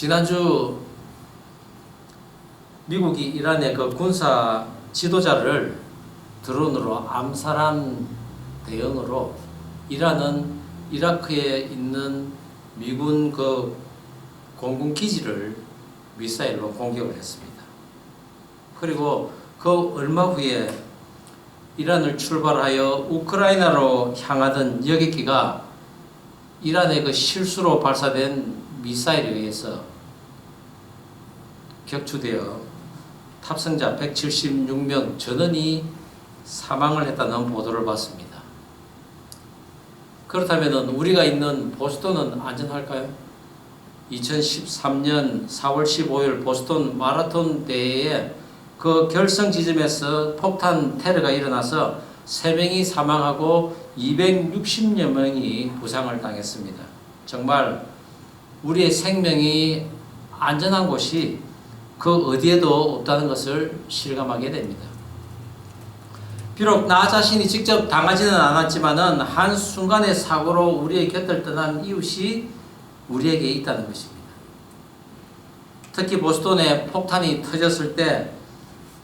지난주 미국이 이란의 그 군사 지도자를 드론으로 암살한 대응으로 이란은 이라크에 있는 미군 그 공군 기지를 미사일로 공격을 했습니다. 그리고 그 얼마 후에 이란을 출발하여 우크라이나로 향하던 여객기가 이란의 그 실수로 발사된 미사일에 의해서 격추되어 탑승자 176명 전원이 사망을 했다는 보도를 봤습니다. 그렇다면 우리가 있는 보스턴은 안전할까요? 2013년 4월 15일 보스턴 마라톤 대회에 그 결승 지점에서 폭탄 테러가 일어나서 3명이 사망하고 260여 명이 부상을 당했습니다. 정말 우리의 생명이 안전한 곳이 그 어디에도 없다는 것을 실감하게 됩니다. 비록 나 자신이 직접 당하지는 않았지만은 한순간의 사고로 우리의 곁을 떠난 이웃이 우리에게 있다는 것입니다. 특히 보스턴에 폭탄이 터졌을 때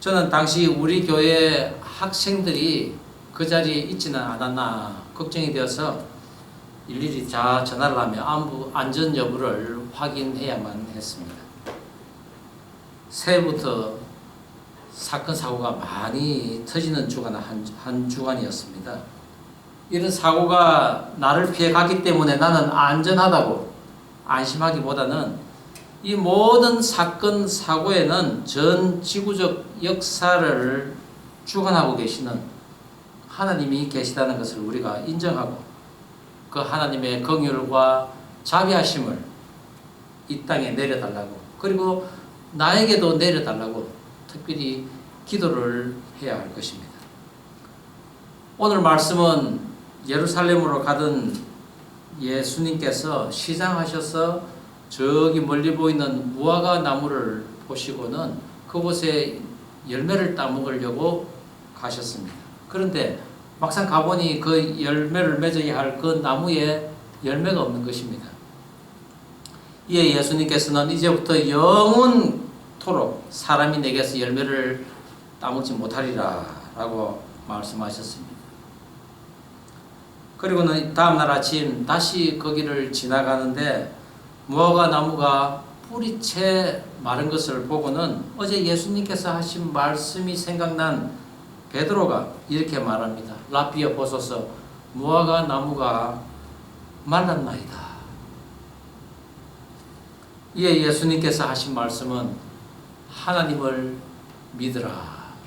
저는 당시 우리 교회 학생들이 그 자리에 있지는 않았나 걱정이 되어서 일일이 전화를 하며 안전 여부를 확인해야만 했습니다. 새해부터 사건 사고가 많이 터지는 주간 한 주간이었습니다. 이런 사고가 나를 피해 갔기 때문에 나는 안전하다고 안심하기보다는 이 모든 사건 사고에는 전 지구적 역사를 주관하고 계시는 하나님이 계시다는 것을 우리가 인정하고 그 하나님의 긍휼과 자비하심을 이 땅에 내려달라고, 그리고 나에게도 내려달라고 특별히 기도를 해야 할 것입니다. 오늘 말씀은 예루살렘으로 가던 예수님께서 시장하셔서 저기 멀리 보이는 무화과 나무를 보시고는 그곳에 열매를 따먹으려고 가셨습니다. 그런데 막상 가보니 그 열매를 맺어야 할 그 나무에 열매가 없는 것입니다. 이에 예수님께서는 이제부터 영원토록 사람이 내게서 열매를 따먹지 못하리라 라고 말씀하셨습니다. 그리고는 다음날 아침 다시 거기를 지나가는데 무화과 나무가 뿌리채 마른 것을 보고는 어제 예수님께서 하신 말씀이 생각난 베드로가 이렇게 말합니다. 라비어 보소서, 무화과 나무가 말랐나이다. 이에 예수님께서 하신 말씀은 하나님을 믿으라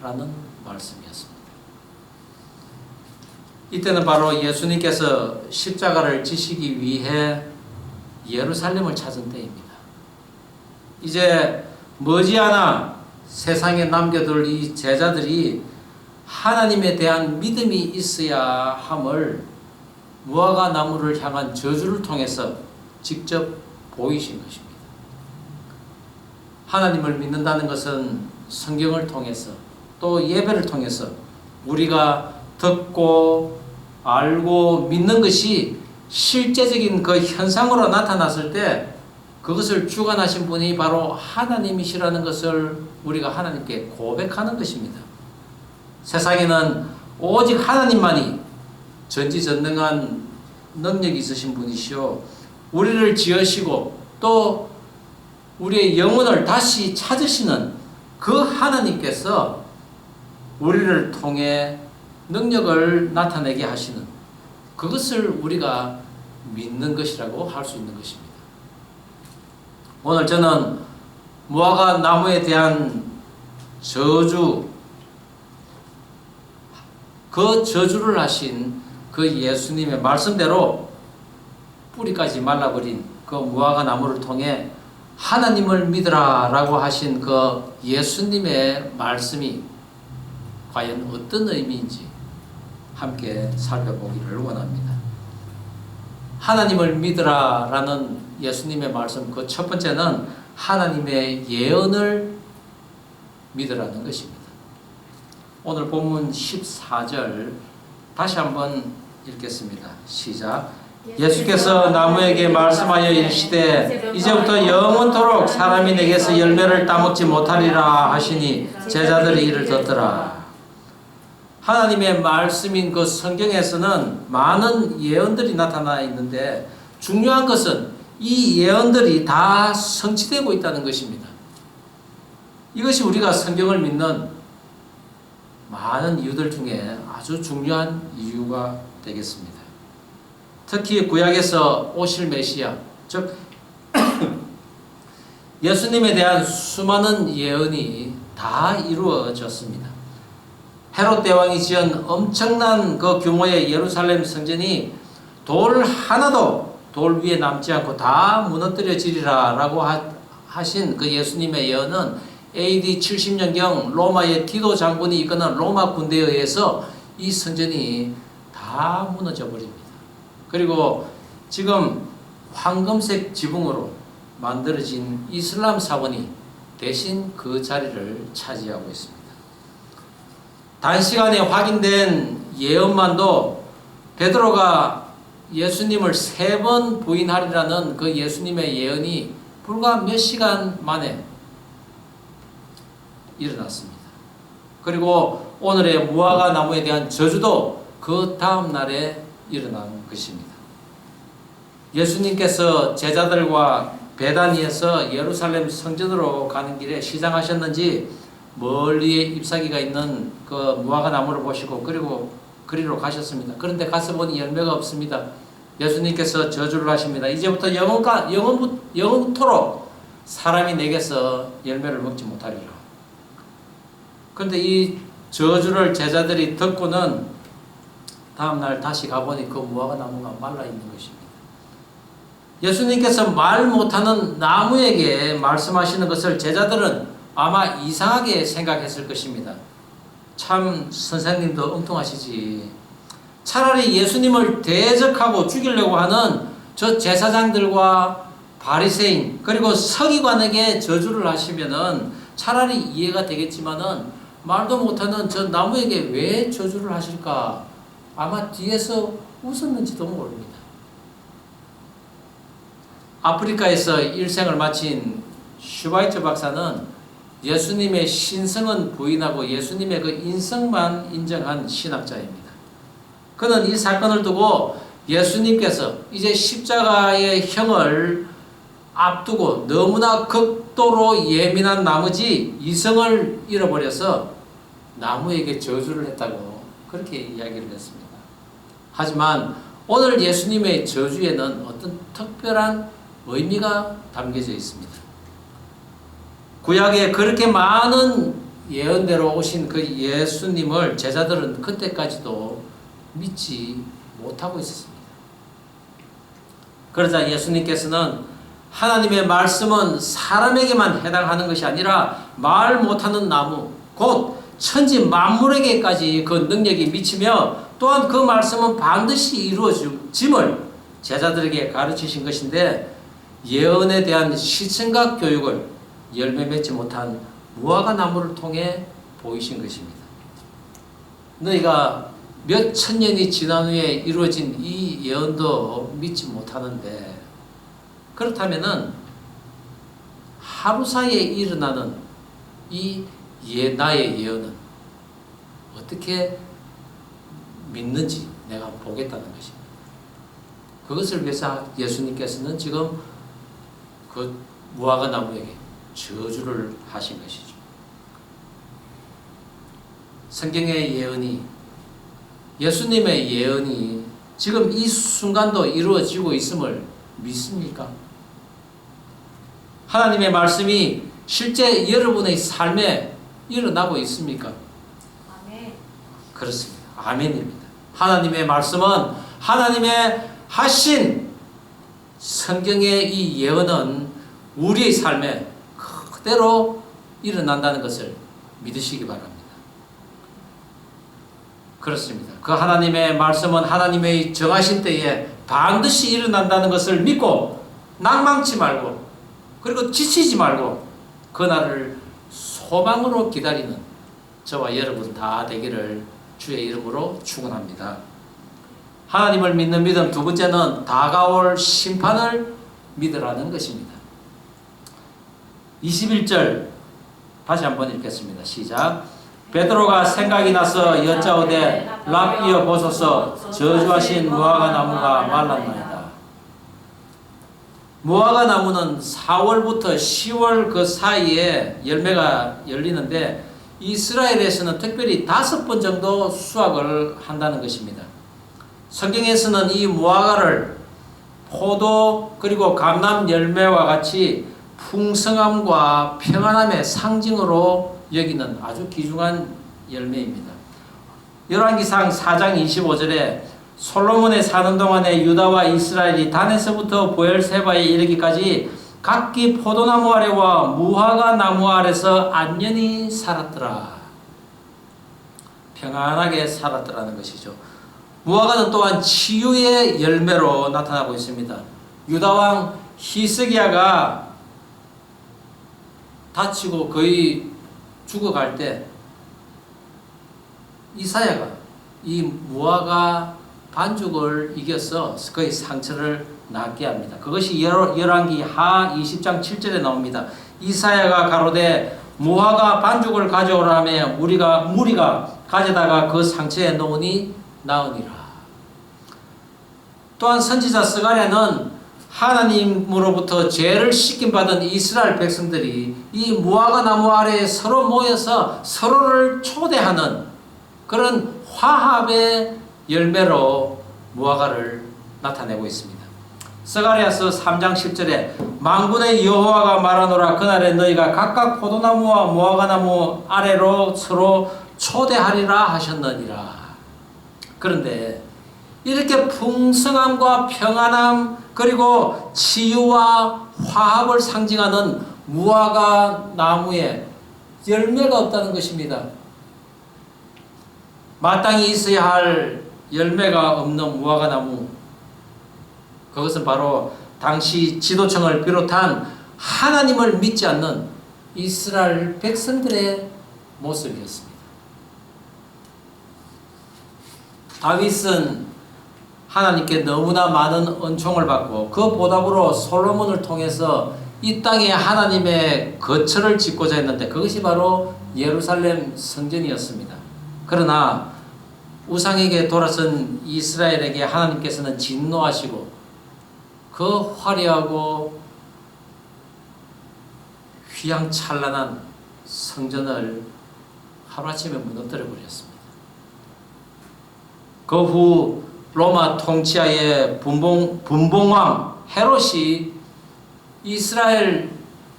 라는 말씀이었습니다. 이때는 바로 예수님께서 십자가를 지시기 위해 예루살렘을 찾은 때입니다. 이제 머지않아 세상에 남겨둘 이 제자들이 하나님에 대한 믿음이 있어야 함을 무화과 나무를 향한 저주를 통해서 직접 보이신 것입니다. 하나님을 믿는다는 것은 성경을 통해서 또 예배를 통해서 우리가 듣고 알고 믿는 것이 실제적인 그 현상으로 나타났을 때 그것을 주관하신 분이 바로 하나님이시라는 것을 우리가 하나님께 고백하는 것입니다. 세상에는 오직 하나님만이 전지전능한 능력이 있으신 분이시오, 우리를 지으시고 또 우리의 영혼을 다시 찾으시는 그 하나님께서 우리를 통해 능력을 나타내게 하시는 그것을 우리가 믿는 것이라고 할 수 있는 것입니다. 오늘 저는 무화과 나무에 대한 저주, 그 저주를 하신 그 예수님의 말씀대로 뿌리까지 말라버린 그 무화과 나무를 통해 하나님을 믿으라 라고 하신 그 예수님의 말씀이 과연 어떤 의미인지 함께 살펴보기를 원합니다. 하나님을 믿으라 라는 예수님의 말씀, 그 첫 번째는 하나님의 예언을 믿으라는 것입니다. 오늘 본문 14절 다시 한번 읽겠습니다. 시작. 예수께서 나무에게 말씀하여 이르시되 이제부터 영원토록 사람이 내게서 열매를 따먹지 못하리라 하시니 제자들이 이를 듣더라. 하나님의 말씀인 그 성경에서는 많은 예언들이 나타나 있는데 중요한 것은 이 예언들이 다 성취되고 있다는 것입니다. 이것이 우리가 성경을 믿는 많은 이유들 중에 아주 중요한 이유가 되겠습니다. 특히 구약에서 오실 메시아, 즉 예수님에 대한 수많은 예언이 다 이루어졌습니다. 헤롯 대왕이 지은 엄청난 그 규모의 예루살렘 성전이 돌 하나도 돌 위에 남지 않고 다 무너뜨려지리라 라고 하신 그 예수님의 예언은 AD 70년경 로마의 디도 장군이 이끄는 로마 군대에 의해서 이 성전이 다 무너져 버립니다. 그리고 지금 황금색 지붕으로 만들어진 이슬람 사원이 대신 그 자리를 차지하고 있습니다. 단시간에 확인된 예언만도 베드로가 예수님을 3번 부인하리라는 그 예수님의 예언이 불과 몇 시간 만에 일어났습니다. 그리고 오늘의 무화과 나무에 대한 저주도 그 다음 날에 일어난 것입니다. 예수님께서 제자들과 베다니에서 예루살렘 성전으로 가는 길에 시장하셨는지 멀리에 잎사귀가 있는 그 무화과 나무를 보시고 그리로 가셨습니다. 그런데 가서 보니 열매가 없습니다. 예수님께서 저주를 하십니다. 이제부터 영원토록 사람이 내게서 열매를 먹지 못하리라. 그런데 이 저주를 제자들이 듣고는 다음날 다시 가보니 그 무화과 나무가 말라있는 것입니다. 예수님께서 말 못하는 나무에게 말씀하시는 것을 제자들은 아마 이상하게 생각했을 것입니다. 참 선생님도 엉뚱하시지. 차라리 예수님을 대적하고 죽이려고 하는 저 제사장들과 바리새인 그리고 서기관에게 저주를 하시면은 차라리 이해가 되겠지만은 말도 못하는 저 나무에게 왜 저주를 하실까? 아마 뒤에서 웃었는지도 모릅니다. 아프리카에서 일생을 마친 슈바이처 박사는 예수님의 신성은 부인하고 예수님의 그 인성만 인정한 신학자입니다. 그는 이 사건을 두고 예수님께서 이제 십자가의 형을 앞두고 너무나 극도로 예민한 나머지 이성을 잃어버려서 나무에게 저주를 했다고 그렇게 이야기를 했습니다. 하지만 오늘 예수님의 저주에는 어떤 특별한 의미가 담겨져 있습니다. 구약에 그렇게 많은 예언대로 오신 그 예수님을 제자들은 그때까지도 믿지 못하고 있었습니다. 그러자 예수님께서는 하나님의 말씀은 사람에게만 해당하는 것이 아니라 말 못하는 나무, 곧 천지 만물에게까지 그 능력이 미치며 또한 그 말씀은 반드시 이루어짐을 제자들에게 가르치신 것인데 예언에 대한 시청각 교육을 열매 맺지 못한 무화과 나무를 통해 보이신 것입니다. 너희가 몇 천 년이 지난 후에 이루어진 이 예언도 믿지 못하는데 그렇다면은 하루 사이에 일어나는 이 나의 예언은 어떻게 믿는지 내가 보겠다는 것입니다. 그것을 위해서 예수님께서는 지금 그 무화과 나무에게 저주를 하신 것이죠. 성경의 예언이 예수님의 예언이 지금 이 순간도 이루어지고 있음을 믿습니까? 하나님의 말씀이 실제 여러분의 삶에 일어나고 있습니까? 아멘. 그렇습니다. 아멘입니다. 하나님의 말씀은 하나님의 하신 성경의 이 예언은 우리의 삶에 그대로 일어난다는 것을 믿으시기 바랍니다. 그렇습니다. 그 하나님의 말씀은 하나님의 정하신 때에 반드시 일어난다는 것을 믿고 낭망치 말고 그리고 지치지 말고 그날을 소망으로 기다리는 저와 여러분 다 되기를 주의 이름으로 축원합니다. 하나님을 믿는 믿음, 두 번째는 다가올 심판을 믿으라는 것입니다. 21절 다시 한번 읽겠습니다. 시작. 베드로가 생각이 나서 여짜오되 랍이여 보소서 저주하신 무화과 나무가 말랐나이다. 무화과 나무는 4월부터 10월 그 사이에 열매가 열리는데 이스라엘에서는 특별히 5번 정도 수확을 한다는 것입니다. 성경에서는 이 무화과를 포도 그리고 감람 열매와 같이 풍성함과 평안함의 상징으로 여기는 아주 귀중한 열매입니다. 열왕기상 4장 25절에 솔로몬의 사는 동안에 유다와 이스라엘이 단에서부터 보엘세바에 이르기까지 각기 포도나무 아래와 무화과 나무 아래서 안전히 살았더라. 평안하게 살았더라는 것이죠. 무화과는 또한 치유의 열매로 나타나고 있습니다. 유다왕 히스기야가 다치고 거의 죽어갈 때 이사야가 이 무화과 반죽을 이겨서 그의 상처를 낫게 합니다. 그것이 열왕기 하 20장 7절에 나옵니다. 이사야가 가로되 무화과 반죽을 가져오라며 무리가 가져다가 그 상처에 놓으니 나으니라. 또한 선지자 스가랴는 하나님으로부터 죄를 씻김받은 이스라엘 백성들이 이 무화과 나무 아래에 서로 모여서 서로를 초대하는 그런 화합의 열매로 무화과를 나타내고 있습니다. 스가랴서 3장 10절에 만군의 여호와가 말하노라 그날에 너희가 각각 포도나무와 무화과나무 아래로 서로 초대하리라 하셨느니라. 그런데 이렇게 풍성함과 평안함 그리고 치유와 화합을 상징하는 무화과 나무에 열매가 없다는 것입니다. 마땅히 있어야 할 열매가 없는 무화과 나무, 그것은 바로 당시 지도층을 비롯한 하나님을 믿지 않는 이스라엘 백성들의 모습이었습니다. 다윗은 하나님께 너무나 많은 은총을 받고 그 보답으로 솔로몬을 통해서 이 땅에 하나님의 거처를 짓고자 했는데 그것이 바로 예루살렘 성전이었습니다. 그러나 우상에게 돌아선 이스라엘에게 하나님께서는 진노하시고 그 화려하고 휘황찬란한 성전을 하루아침에 무너뜨려 버렸습니다. 그 후 로마 통치하에 분봉왕 헤롯이 이스라엘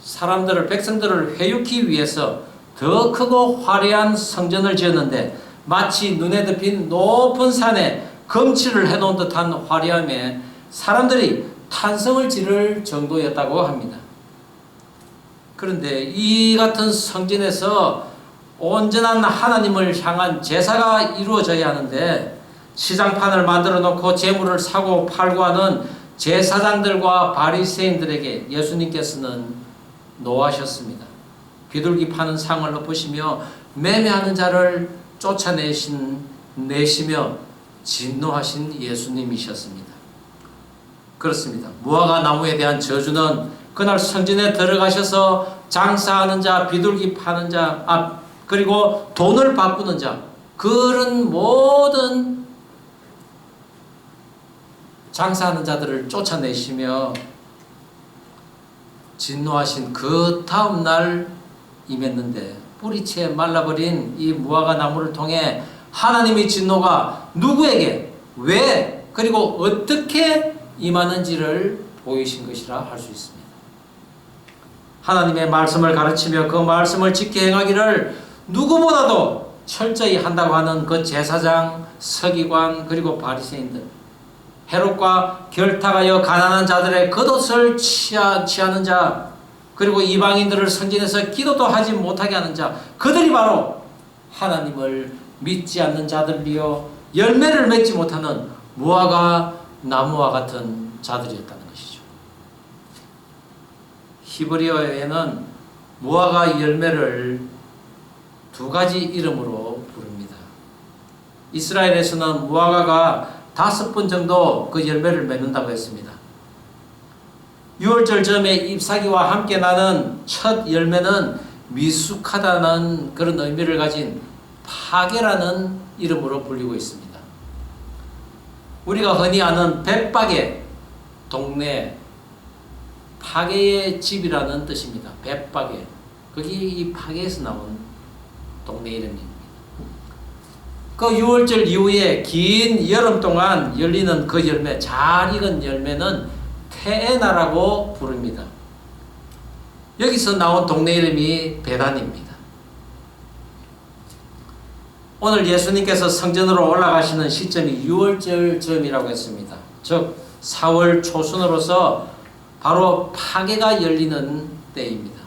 사람들을 백성들을 회유하기 위해서 더 크고 화려한 성전을 지었는데 마치 눈에 덮인 높은 산에 검치를 해놓은 듯한 화려함에 사람들이 탄성을 지를 정도였다고 합니다. 그런데 이 같은 성전에서 온전한 하나님을 향한 제사가 이루어져야 하는데 시장판을 만들어 놓고 재물을 사고 팔고 하는 제사장들과 바리새인들에게 예수님께서는 노하셨습니다. 비둘기 파는 상을 엎으시며 매매하는 자를 쫓아내시며 진노하신 예수님이셨습니다. 그렇습니다. 무화과 나무에 대한 저주는 그날 성전에 들어가셔서 장사하는 자, 비둘기 파는 자, 그리고 돈을 바꾸는 자, 그런 모든 장사하는 자들을 쫓아내시며 진노하신 그 다음 날 임했는데 뿌리채 말라버린 이 무화과 나무를 통해 하나님의 진노가 누구에게 왜 그리고 어떻게 임하는지를 보이신 것이라 할 수 있습니다. 하나님의 말씀을 가르치며 그 말씀을 지켜 행하기를 누구보다도 철저히 한다고 하는 그 제사장, 서기관 그리고 바리새인들, 헤롯과 결탁하여 가난한 자들의 겉옷을 취하는 자, 그리고 이방인들을 성전에서 기도도 하지 못하게 하는 자, 그들이 바로 하나님을 믿지 않는 자들이요 열매를 맺지 못하는 무화과 나무와 같은 자들이었다는 것이죠. 히브리어에는 무화과 열매를 두 가지 이름으로 부릅니다. 이스라엘에서는 무화과가 5번 정도 그 열매를 맺는다고 했습니다. 6월절 즈음에 잎사귀와 함께 나는 첫 열매는 미숙하다는 그런 의미를 가진 파게라는 이름으로 불리고 있습니다. 우리가 흔히 아는 벳박에, 동네, 파게의 집이라는 뜻입니다. 벳박에. 거기 이 파게에서 나온 동네 이름입니다. 그 6월절 이후에 긴 여름 동안 열리는 그 열매, 잘 익은 열매는 테에나라고 부릅니다. 여기서 나온 동네 이름이 베단입니다. 오늘 예수님께서 성전으로 올라가시는 시점이 6월절 즈음이라고 했습니다. 즉 4월 초순으로서 바로 파게가 열리는 때입니다.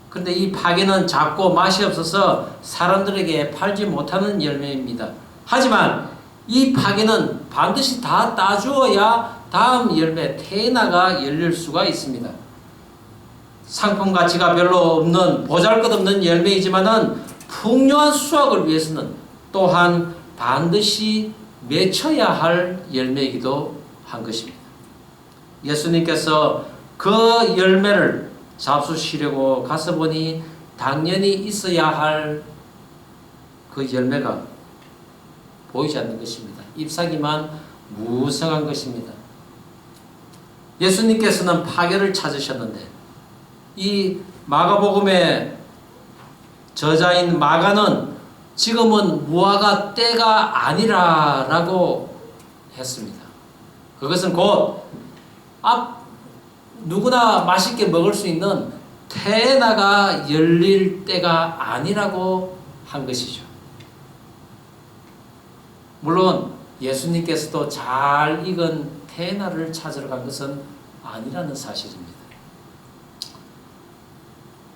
그런데 이 파게는 작고 맛이 없어서 사람들에게 팔지 못하는 열매입니다. 하지만 이 파게는 반드시 다 따주어야 다음 열매 테에나가 열릴 수가 있습니다. 상품 가치가 별로 없는 보잘것없는 열매이지만은 풍요한 수확을 위해서는 또한 반드시 맺혀야 할 열매이기도 한 것입니다. 예수님께서 그 열매를 잡수시려고 가서 보니 당연히 있어야 할 그 열매가 보이지 않는 것입니다. 잎사귀만 무성한 것입니다. 예수님께서는 파게를 찾으셨는데 이 마가복음의 저자인 마가는 지금은 무화과 때가 아니라라고 했습니다. 그것은 곧 누구나 맛있게 먹을 수 있는 테에나가 열릴 때가 아니라고 한 것이죠. 물론 예수님께서도 잘 익은 테에나를 찾으러 간 것은 아니라는 사실입니다.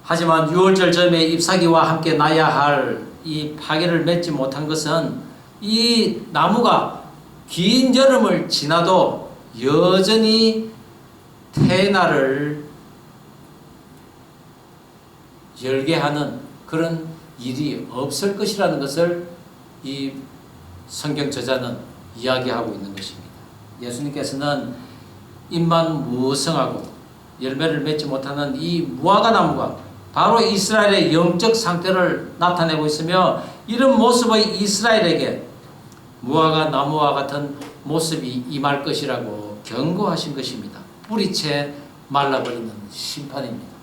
하지만 6월절 즈음에 잎사귀와 함께 나야 할 이 파게를 맺지 못한 것은 이 나무가 긴 여름을 지나도 여전히 테에나를 열게 하는 그런 일이 없을 것이라는 것을 이 성경 저자는 이야기하고 있는 것입니다. 예수님께서는 잎만 무성하고 열매를 맺지 못하는 이 무화과 나무가 바로 이스라엘의 영적 상태를 나타내고 있으며 이런 모습의 이스라엘에게 무화과 나무와 같은 모습이 임할 것이라고 경고하신 것입니다. 뿌리채 말라버리는 심판입니다.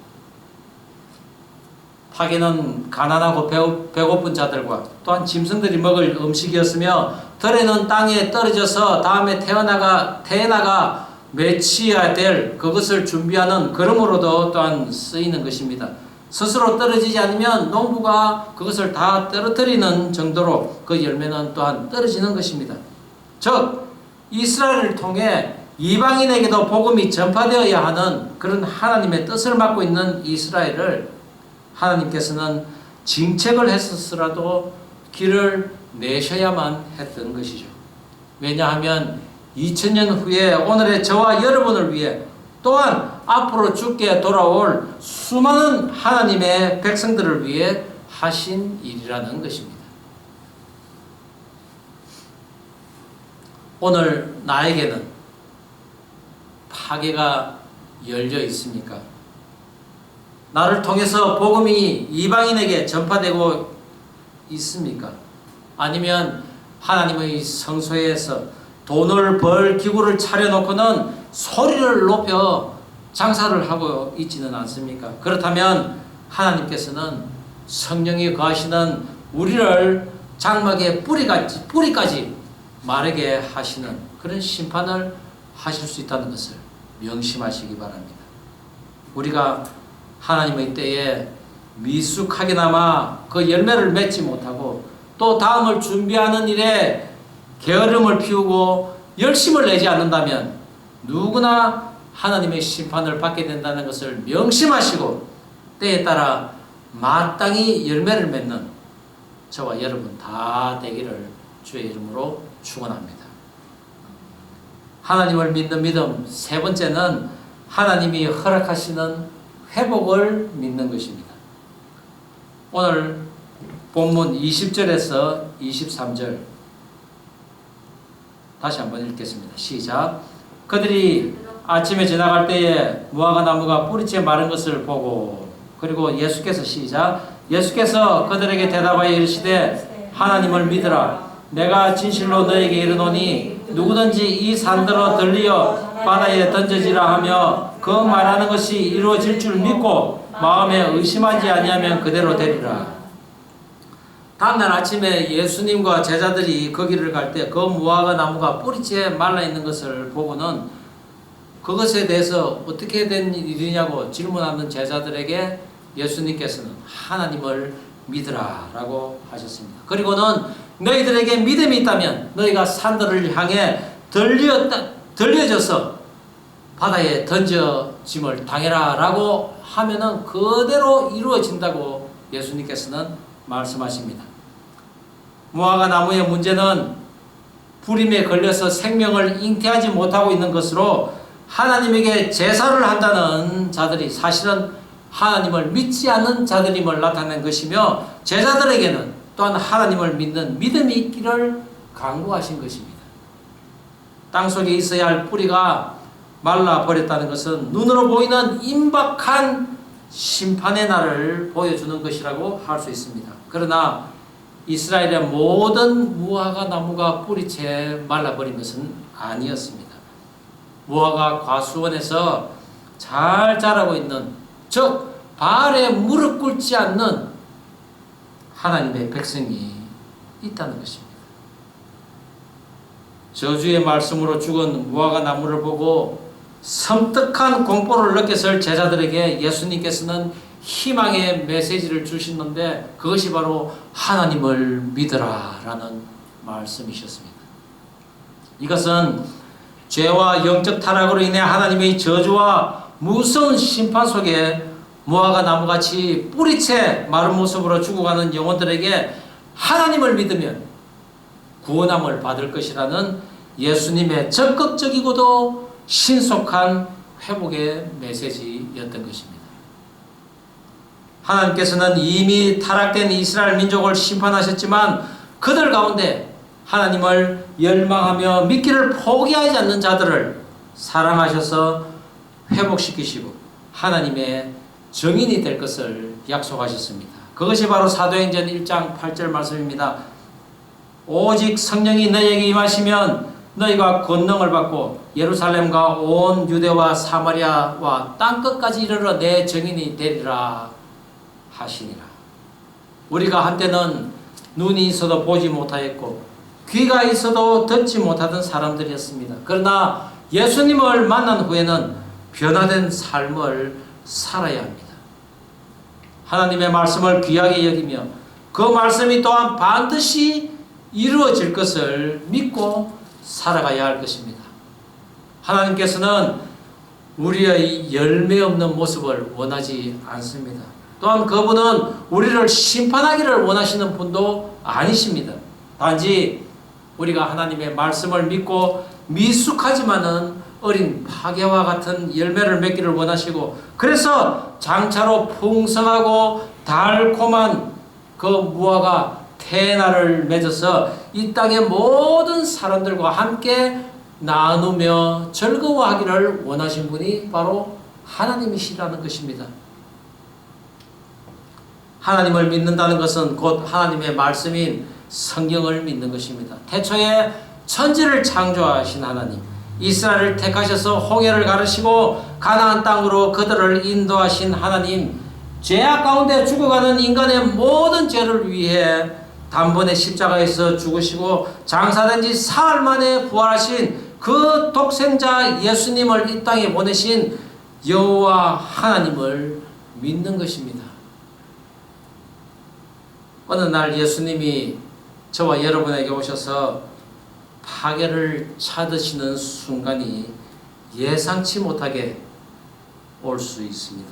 파게는 가난하고 배고픈 자들과 또한 짐승들이 먹을 음식이었으며 들에는 땅에 떨어져서 다음에 테에나가 맺혀야 될 그것을 준비하는 그릇으로도 또한 쓰이는 것입니다. 스스로 떨어지지 않으면 농부가 그것을 다 떨어뜨리는 정도로 그 열매는 또한 떨어지는 것입니다. 즉 이스라엘을 통해 이방인에게도 복음이 전파되어야 하는 그런 하나님의 뜻을 맡고 있는 이스라엘을 하나님께서는 징책을 했었으라도 길을 내셔야만 했던 것이죠. 왜냐하면 2000년 후에 오늘의 저와 여러분을 위해 또한 앞으로 주께 돌아올 수많은 하나님의 백성들을 위해 하신 일이라는 것입니다. 오늘 나에게는 파게가 열려 있습니까? 나를 통해서 복음이 이방인에게 전파되고 있습니까? 아니면 하나님의 성소에서 돈을 벌 기구를 차려놓고는 소리를 높여 장사를 하고 있지는 않습니까? 그렇다면 하나님께서는 성령이 거하시는 우리를 장막의 뿌리까지 마르게 하시는 그런 심판을 하실 수 있다는 것을 명심하시기 바랍니다. 우리가 하나님의 때에 미숙하게나마 그 열매를 맺지 못하고 또 다음을 준비하는 일에 게으름을 피우고 열심을 내지 않는다면 누구나 하나님의 심판을 받게 된다는 것을 명심하시고 때에 따라 마땅히 열매를 맺는 저와 여러분 다 되기를 주의 이름으로 축원합니다. 하나님을 믿는 믿음 세 번째는 하나님이 허락하시는 회복을 믿는 것입니다. 오늘 본문 20절에서 23절 다시 한번 읽겠습니다. 시작. 그들이 아침에 지나갈 때에 무화과 나무가 뿌리째 마른 것을 보고, 그리고 예수께서 시작. 예수께서 그들에게 대답하여 이르시되 하나님을 믿으라. 내가 진실로 너에게 이르노니 누구든지 이 산더러 들리어 바다에 던져지라 하며 그 말하는 것이 이루어질 줄 믿고 마음에 의심하지 아니하면 그대로 되리라. 다음날 아침에 예수님과 제자들이 거기를 갈 때 그 무화과 나무가 뿌리째 말라 있는 것을 보고는 그것에 대해서 어떻게 된 일이냐고 질문하는 제자들에게 예수님께서는 하나님을 믿으라 라고 하셨습니다. 그리고는 너희들에게 믿음이 있다면 너희가 산들을 향해 들려져서 바다에 던져짐을 당해라 라고 하면은 그대로 이루어진다고 예수님께서는 말씀하십니다. 무화과 나무의 문제는 불임에 걸려서 생명을 잉태하지 못하고 있는 것으로 하나님에게 제사를 한다는 자들이 사실은 하나님을 믿지 않는 자들임을 나타낸 것이며, 제자들에게는 또한 하나님을 믿는 믿음이 있기를 강구하신 것입니다. 땅속에 있어야 할 뿌리가 말라버렸다는 것은 눈으로 보이는 임박한 심판의 날을 보여주는 것이라고 할 수 있습니다. 그러나 이스라엘의 모든 무화과 나무가 뿌리채 말라버린 것은 아니었습니다. 무화과 과수원에서 잘 자라고 있는, 즉 바알에 무릎 꿇지 않는 하나님의 백성이 있다는 것입니다. 저주의 말씀으로 죽은 무화과 나무를 보고 섬뜩한 공포를 느꼈을 제자들에게 예수님께서는 희망의 메시지를 주시는데, 그것이 바로 하나님을 믿으라 라는 말씀이셨습니다. 이것은 죄와 영적 타락으로 인해 하나님의 저주와 무서운 심판 속에 무화과 나무같이 뿌리채 마른 모습으로 죽어가는 영혼들에게 하나님을 믿으면 구원함을 받을 것이라는 예수님의 적극적이고도 신속한 회복의 메시지였던 것입니다. 하나님께서는 이미 타락된 이스라엘 민족을 심판하셨지만 그들 가운데 하나님을 열망하며 믿기를 포기하지 않는 자들을 사랑하셔서 회복시키시고 하나님의 증인이 될 것을 약속하셨습니다. 그것이 바로 사도행전 1장 8절 말씀입니다. 오직 성령이 너희에게 임하시면 너희가 권능을 받고 예루살렘과 온 유대와 사마리아와 땅끝까지 이르러 내 증인이 되리라 하시니라. 우리가 한때는 눈이 있어도 보지 못하였고 귀가 있어도 듣지 못하던 사람들이었습니다. 그러나 예수님을 만난 후에는 변화된 삶을 살아야 합니다. 하나님의 말씀을 귀하게 여기며 그 말씀이 또한 반드시 이루어질 것을 믿고 살아가야 할 것입니다. 하나님께서는 우리의 열매 없는 모습을 원하지 않습니다. 또한 그분은 우리를 심판하기를 원하시는 분도 아니십니다. 단지 우리가 하나님의 말씀을 믿고 미숙하지만은 어린 파괴와 같은 열매를 맺기를 원하시고, 그래서 장차로 풍성하고 달콤한 그 무화과 태나를 맺어서 이 땅의 모든 사람들과 함께 나누며 즐거워하기를 원하신 분이 바로 하나님이시라는 것입니다. 하나님을 믿는다는 것은 곧 하나님의 말씀인 성경을 믿는 것입니다. 태초에 천지를 창조하신 하나님, 이스라엘을 택하셔서 홍해를 가르시고 가나안 땅으로 그들을 인도하신 하나님, 죄악 가운데 죽어가는 인간의 모든 죄를 위해 단번에 십자가에서 죽으시고 장사된 지 사흘 만에 부활하신 그 독생자 예수님을 이 땅에 보내신 여호와 하나님을 믿는 것입니다. 어느 날 예수님이 저와 여러분에게 오셔서 파괴를 찾으시는 순간이 예상치 못하게 올 수 있습니다.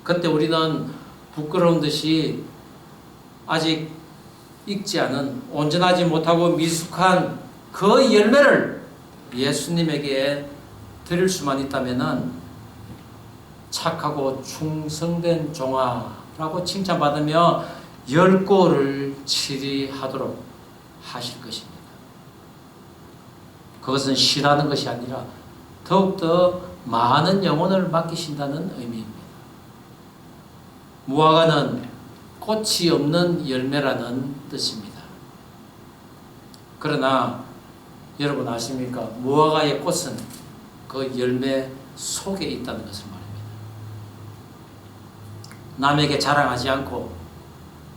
그때 우리는 부끄러운 듯이 아직 익지 않은, 온전하지 못하고 미숙한 그 열매를 예수님에게 드릴 수만 있다면은 착하고 충성된 종아라고 칭찬받으며 열고를 치리하도록 하실 것입니다. 그것은 쉬라는 것이 아니라 더욱더 많은 영혼을 맡기신다는 의미입니다. 무화과는 꽃이 없는 열매라는 뜻입니다. 그러나 여러분 아십니까? 무화과의 꽃은 그 열매 속에 있다는 것을 말합니다. 남에게 자랑하지 않고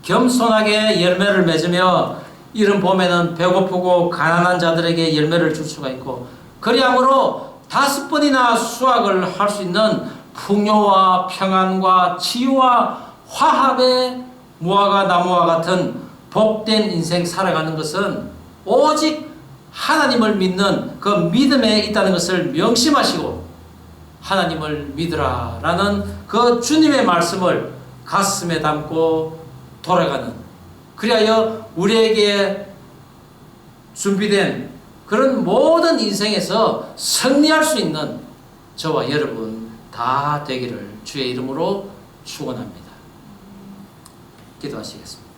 겸손하게 열매를 맺으며 이른 봄에는 배고프고 가난한 자들에게 열매를 줄 수가 있고, 그리함으로 5번이나 수확을 할 수 있는 풍요와 평안과 치유와 화합의 무화과 나무와 같은 복된 인생 살아가는 것은 오직 하나님을 믿는 그 믿음에 있다는 것을 명심하시고 하나님을 믿으라 라는 그 주님의 말씀을 가슴에 담고 돌아가는, 그리하여 우리에게 준비된 그런 모든 인생에서 승리할 수 있는 저와 여러분 다 되기를 주의 이름으로 축원합니다. 기도하시겠습니다.